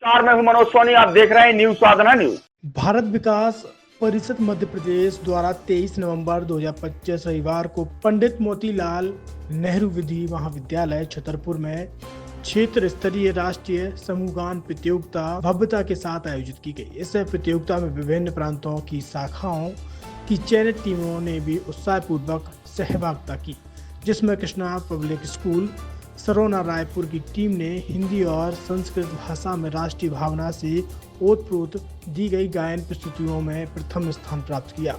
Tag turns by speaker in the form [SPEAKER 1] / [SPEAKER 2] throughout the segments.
[SPEAKER 1] नमस्कार, मैं हूं मनोज सोनी। आप देख रहे हैं न्यूज साधना न्यूज।
[SPEAKER 2] भारत विकास परिषद मध्य प्रदेश द्वारा 23 नवंबर 2025 रविवार को पंडित मोतीलाल नेहरू विधि महाविद्यालय छतरपुर में क्षेत्र स्तरीय राष्ट्रीय समूहगान प्रतियोगिता भव्यता के साथ आयोजित की गई। इस प्रतियोगिता में विभिन्न प्रांतों की शाखाओं की चयनित टीमों ने भी उत्साहपूर्वक सहभागिता की, जिसमें कृष्णा पब्लिक स्कूल सरोना रायपुर की टीम ने हिंदी और संस्कृत भाषा में राष्ट्रीय भावना से ओतप्रोत दी गई गायन प्रस्तुतियों में प्रथम स्थान प्राप्त किया।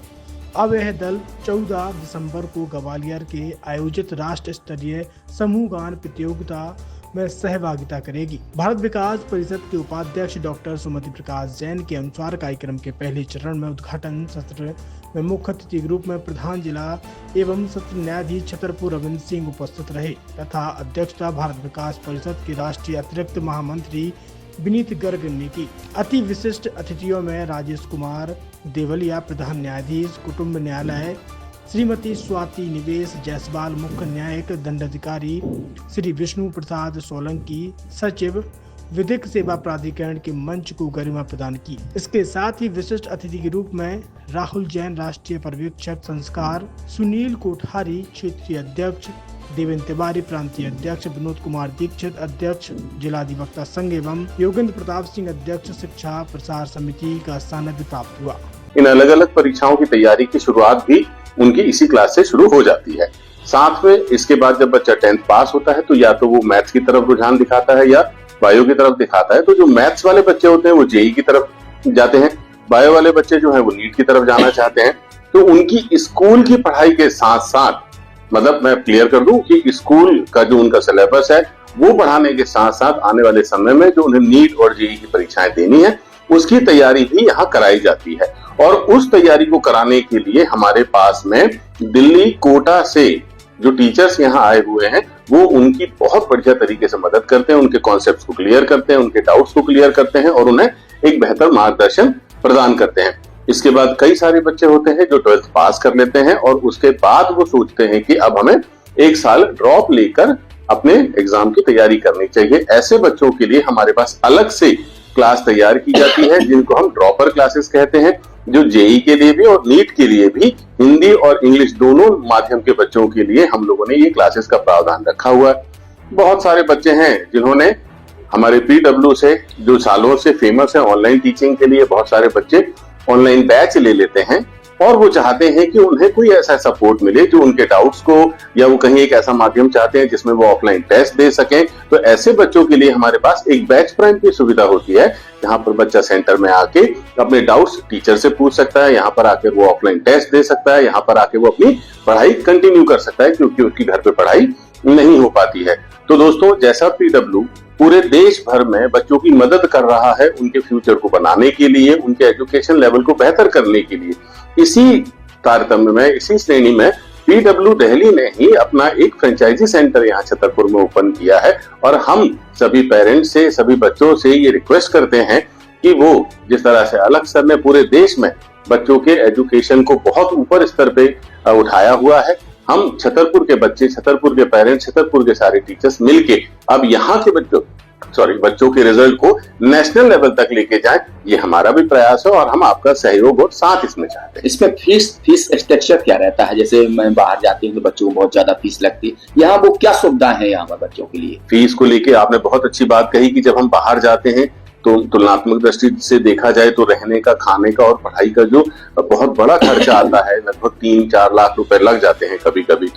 [SPEAKER 2] अब यह दल 14 दिसंबर को ग्वालियर के आयोजित राष्ट्र स्तरीय समूह गान प्रतियोगिता में सहभागिता करेगी। भारत विकास परिषद के उपाध्यक्ष डॉक्टर सुमति प्रकाश जैन के अनुसार कार्यक्रम के पहले चरण में उद्घाटन सत्र में मुख्य अतिथि के रूप में प्रधान जिला एवं सत्र न्यायाधीश छतरपुर रविंद्र सिंह उपस्थित रहे तथा अध्यक्षता भारत विकास परिषद के राष्ट्रीय अतिरिक्त महामंत्री विनीत गर्ग ने की। अति विशिष्ट अतिथियों में राजेश कुमार देवलिया प्रधान न्यायाधीश कुटुंब न्यायालय, श्रीमती स्वाति निवेश जायसवाल मुख्य न्यायिक दंडाधिकारी, श्री विष्णु प्रसाद सोलंकी सचिव विधिक सेवा प्राधिकरण के मंच को गरिमा प्रदान की। इसके साथ ही विशिष्ट अतिथि के रूप में राहुल जैन राष्ट्रीय पर्यवेक्षक संस्कार, सुनील कोठारी क्षेत्रीय अध्यक्ष, देवेंद्र तिवारी प्रांतीय अध्यक्ष, विनोद कुमार दीक्षित अध्यक्ष जिला अधिवक्ता संघ एवं योगेंद्र प्रताप सिंह अध्यक्ष शिक्षा प्रसार समिति का सानिध्य प्राप्त हुआ।
[SPEAKER 3] इन अलग अलग परीक्षाओं की तैयारी की शुरुआत भी उनकी इसी क्लास से शुरू हो जाती है। साथ में इसके बाद जब बच्चा 10th पास होता है तो या तो वो मैथ्स की तरफ रुझान दिखाता है या बायो की तरफ दिखाता है। तो जो मैथ्स वाले बच्चे होते हैं वो जेई की तरफ जाते हैं, बायो वाले बच्चे जो है वो नीट की तरफ जाना चाहते हैं। तो उनकी स्कूल की पढ़ाई के साथ साथ, मतलब मैं क्लियर कर दूं कि स्कूल का जो उनका सिलेबस है वो पढ़ाने के साथ साथ आने वाले समय में जो उन्हें नीट और जेई की परीक्षाएं देनी है उसकी तैयारी भी यहाँ कराई जाती है। और उस तैयारी को कराने के लिए हमारे पास में दिल्ली कोटा से जो टीचर्स यहाँ आए हुए हैं वो उनकी बहुत बढ़िया तरीके से मदद करते हैं, उनके कॉन्सेप्ट्स को क्लियर करते हैं, उनके डाउट्स को क्लियर करते हैं और उन्हें एक बेहतर मार्गदर्शन प्रदान करते हैं। इसके बाद कई सारे बच्चे होते हैं जो 12th पास कर लेते हैं और उसके बाद वो सोचते हैं कि अब हमें एक साल ड्रॉप लेकर अपने एग्जाम की तैयारी करनी चाहिए। ऐसे बच्चों के लिए हमारे पास अलग से क्लास तैयार की जाती है जिनको हम ड्रॉपर क्लासेस कहते हैं, जो जेई के लिए भी और नीट के लिए भी हिंदी और इंग्लिश दोनों माध्यम के बच्चों के लिए हम लोगों ने ये क्लासेस का प्रावधान रखा हुआ है। बहुत सारे बच्चे हैं जिन्होंने हमारे पीडब्ल्यू से जो सालों से फेमस है ऑनलाइन टीचिंग के लिए, बहुत सारे बच्चे ऑनलाइन बैच ले लेते हैं और वो चाहते हैं कि उन्हें कोई ऐसा सपोर्ट मिले जो उनके डाउट्स को, या वो कहीं एक ऐसा माध्यम चाहते हैं जिसमें वो ऑफलाइन टेस्ट दे सकें। तो ऐसे बच्चों के लिए हमारे पास एक बैच प्राइम की सुविधा होती है जहां पर बच्चा सेंटर में आके अपने डाउट्स टीचर से पूछ सकता है, यहाँ पर आके वो ऑफलाइन टेस्ट दे सकता है, यहाँ पर आके वो अपनी पढ़ाई कंटिन्यू कर सकता है क्योंकि उसकी घर पे पढ़ाई नहीं हो पाती है। तो दोस्तों, जैसा पीडब्ल्यू पूरे देश भर में बच्चों की मदद कर रहा है उनके फ्यूचर को बनाने के लिए, उनके एजुकेशन लेवल को बेहतर करने के लिए, इसी तारतम्य में, इसी श्रेणी में पीडब्ल्यू दिल्ली ने ही अपना एक फ्रेंचाइजी सेंटर यहाँ छतरपुर में ओपन किया है। और हम सभी पेरेंट्स से, सभी बच्चों से ये रिक्वेस्ट करते हैं कि वो जिस तरह से अलग सर ने पूरे देश में बच्चों के एजुकेशन को बहुत ऊपर स्तर पे उठाया हुआ है, हम छतरपुर के बच्चे, छतरपुर के पेरेंट्स, छतरपुर के सारे टीचर्स मिलके अब यहाँ के बच्चों के रिजल्ट को नेशनल लेवल तक लेके जाएं, ये हमारा भी प्रयास है और हम आपका सहयोग और साथ इसमें चाहते हैं।
[SPEAKER 4] इसमें फीस स्ट्रक्चर क्या रहता है? जैसे मैं बाहर जाती हूँ तो बच्चों को बहुत ज्यादा फीस लगती है, यहाँ वो क्या सुविधा है यहाँ पर बच्चों के लिए?
[SPEAKER 3] फीस को लेके आपने बहुत अच्छी बात कही कि जब हम बाहर जाते हैं तो तुलनात्मक दृष्टि से देखा जाए तो रहने का, खाने का और पढ़ाई का जो बहुत बड़ा खर्चा आता है, लगभग 3-4 लाख रुपए लग जाते हैं कभी कभी।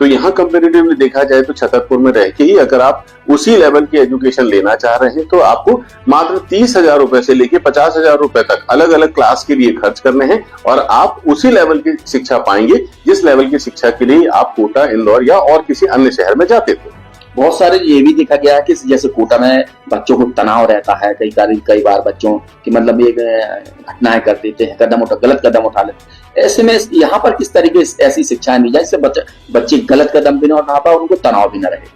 [SPEAKER 3] तो यहाँ कंपेरेटिवली देखा जाए तो छतरपुर में रह के ही अगर आप उसी लेवल की एजुकेशन लेना चाह रहे हैं तो आपको मात्र 30,000 रुपए से लेके 50,000 रुपए तक अलग अलग क्लास के लिए खर्च करने हैं और आप उसी लेवल की शिक्षा पाएंगे जिस लेवल की शिक्षा के लिए आप कोटा, इंदौर या और किसी अन्य शहर में जाते थे।
[SPEAKER 4] बहुत सारे ये भी देखा गया है कि जैसे कोटा में बच्चों को तनाव रहता है, कई बार बच्चों की मतलब ये घटनाएं कर देते हैं, गलत कदम उठा लेते हैं। ऐसे में यहाँ पर किस तरीके से ऐसी शिक्षाएं दी जाए जिससे बच्चे गलत कदम भी ना उठा पाए और उनको तनाव भी न रहे?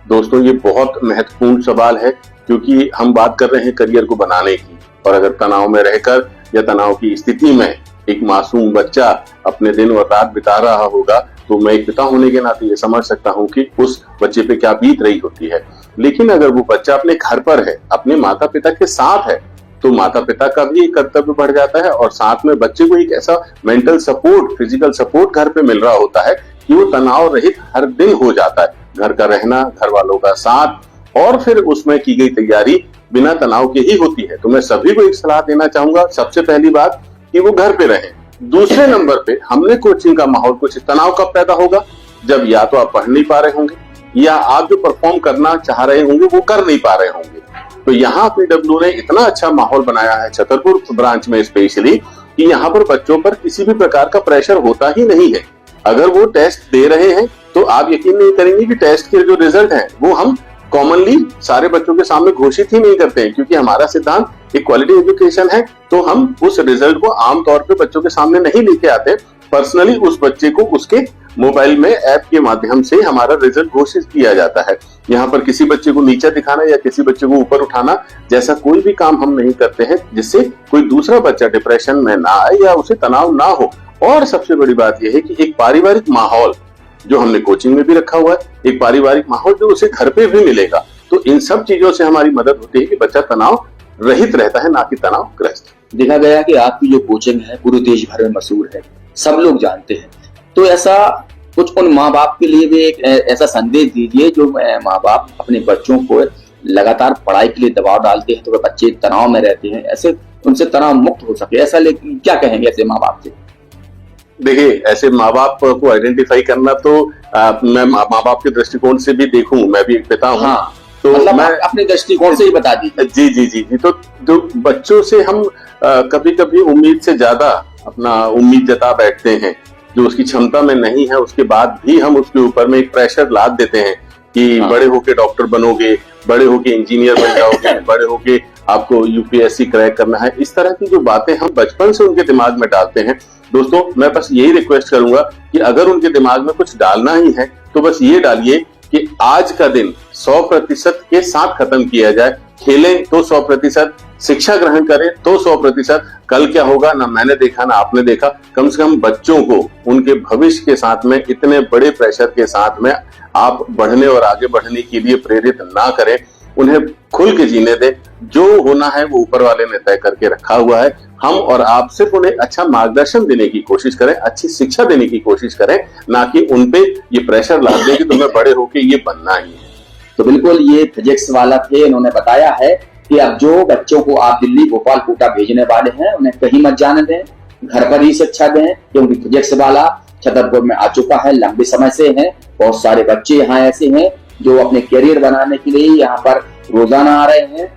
[SPEAKER 3] दोस्तों, ये बहुत महत्वपूर्ण सवाल है क्योंकि हम बात कर रहे हैं करियर को बनाने की, और अगर तनाव में रहकर या तनाव की स्थिति में एक मासूम बच्चा अपने दिन और रात बिता रहा होगा तो मैं एक पिता होने के नाते ये समझ सकता हूँ कि उस बच्चे पे क्या बीत रही होती है। लेकिन अगर वो बच्चा अपने घर पर है, अपने माता पिता के साथ है, तो माता पिता का भी एक कर्तव्य बढ़ जाता है और साथ में बच्चे को एक ऐसा मेंटल सपोर्ट, फिजिकल सपोर्ट घर पे मिल रहा होता है कि वो तनाव रहित हर दिन हो जाता है। घर का रहना, घर वालों का साथ और फिर उसमें की गई तैयारी बिना तनाव के ही होती है। तो मैं सभी को एक सलाह देना चाहूंगा, सबसे पहली बात कि वो घर पे रहें। दूसरे नंबर पे हमने कोचिंग का माहौल, कुछ तनाव कब पैदा होगा, जब या तो आप पढ़ नहीं पा रहे होंगे या आप जो परफॉर्म करना चाह रहे होंगे वो कर नहीं पा रहे होंगे। तो यहाँ पीडब्ल्यू ने इतना अच्छा माहौल बनाया है छतरपुर ब्रांच में स्पेशली, कि यहाँ पर बच्चों पर किसी भी प्रकार का प्रेशर होता ही नहीं है। अगर वो टेस्ट दे रहे हैं तो आप यकीन नहीं करेंगे कि टेस्ट के जो रिजल्ट हैं वो हम कॉमनली सारे बच्चों के सामने घोषित ही नहीं करते हैं, क्योंकि हमारा सिद्धांत एक क्वालिटी एजुकेशन है। तो हम उस रिजल्ट को आमतौर पे बच्चों के सामने नहीं लेके आते, पर्सनली उस बच्चे को उसके मोबाइल में ऐप के माध्यम से हमारा रिजल्ट घोषित किया जाता है। यहाँ पर किसी बच्चे को नीचा दिखाना या किसी बच्चे को ऊपर उठाना जैसा कोई भी काम हम नहीं करते हैं जिससे कोई दूसरा बच्चा डिप्रेशन में ना आए या उसे तनाव ना हो। और सबसे बड़ी बात यह है कि एक पारिवारिक माहौल जो हमने कोचिंग में भी रखा हुआ है, एक पारिवारिक माहौल जो उसे घर पे भी मिलेगा। तो इन सब चीजों से हमारी मदद होती है कि बच्चा तनाव रहित रहता है, ना कि तनावग्रस्त।
[SPEAKER 4] देखा गया कि आपकी जो कोचिंग है पूरे देश भर में मशहूर है, सब लोग जानते हैं। तो ऐसा कुछ उन माँ बाप के लिए भी एक ऐसा संदेश दीजिए जो माँ बाप अपने बच्चों को लगातार पढ़ाई के लिए दबाव डालते हैं, तो वे बच्चे तनाव में रहते हैं, ऐसे उनसे तनाव मुक्त हो सके, ऐसा लेकिन क्या कहेंगे ऐसे माँ बाप से?
[SPEAKER 3] देखिए, ऐसे माँ बाप को आइडेंटिफाई करना तो मैं माँ बाप के दृष्टिकोण से भी देखूं, मैं भी एक पिता हूँ।
[SPEAKER 4] हाँ,
[SPEAKER 3] तो
[SPEAKER 4] मतलब
[SPEAKER 3] मैं
[SPEAKER 4] अपने दृष्टिकोण से ही बता दीजिए।
[SPEAKER 3] जी जी जी जी। तो जो बच्चों से हम कभी कभी उम्मीद से ज्यादा अपना उम्मीद जता बैठते हैं, जो उसकी क्षमता में नहीं है, उसके बाद भी हम उसके ऊपर में एक प्रेशर लाद देते हैं कि बड़े होके डॉक्टर बनोगे, बड़े होके इंजीनियर बन जाओगे, बड़े होके आपको यूपीएससी क्रैक करना है। इस तरह की जो बातें हम बचपन से उनके दिमाग में डालते हैं, दोस्तों मैं बस यही रिक्वेस्ट करूंगा कि अगर उनके दिमाग में कुछ डालना ही है तो बस ये डालिए कि आज का दिन 100% के साथ खत्म किया जाए। खेलें तो 100%, शिक्षा ग्रहण करें तो 100%। कल क्या होगा ना मैंने देखा ना आपने देखा। कम से कम बच्चों को उनके भविष्य के साथ में इतने बड़े प्रेशर के साथ में आप बढ़ने और आगे बढ़ने के लिए प्रेरित ना करें, उन्हें खुल के जीने दें। जो होना है वो ऊपर वाले ने तय करके रखा हुआ है। हम और आप सिर्फ उन्हें अच्छा मार्गदर्शन देने की कोशिश करें, अच्छी शिक्षा देने की कोशिश करें, ना कि उनपे ये प्रेशर ला दें कि तुम्हें बड़े होके ये बनना ही है।
[SPEAKER 4] तो बिल्कुल ये फिजिक्स वाला थे, इन्होंने बताया है कि अब जो बच्चों को आप दिल्ली, भोपाल, कोटा भेजने वाले हैं उन्हें कहीं मत जाने दें, घर पर ही शिक्षा दें, क्योंकि फिजिक्स वाला छतरपुर में आ चुका है, लंबे समय से है। बहुत सारे बच्चे यहाँ ऐसे हैं जो अपने करियर बनाने के लिए यहाँ पर रोजाना आ रहे हैं।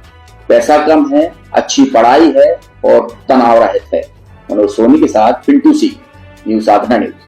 [SPEAKER 4] पैसा कम है, अच्छी पढ़ाई है और तनाव रहित है। मनोज सोनी के साथ पिंटू सिंह, न्यूज़ साधना न्यूज़।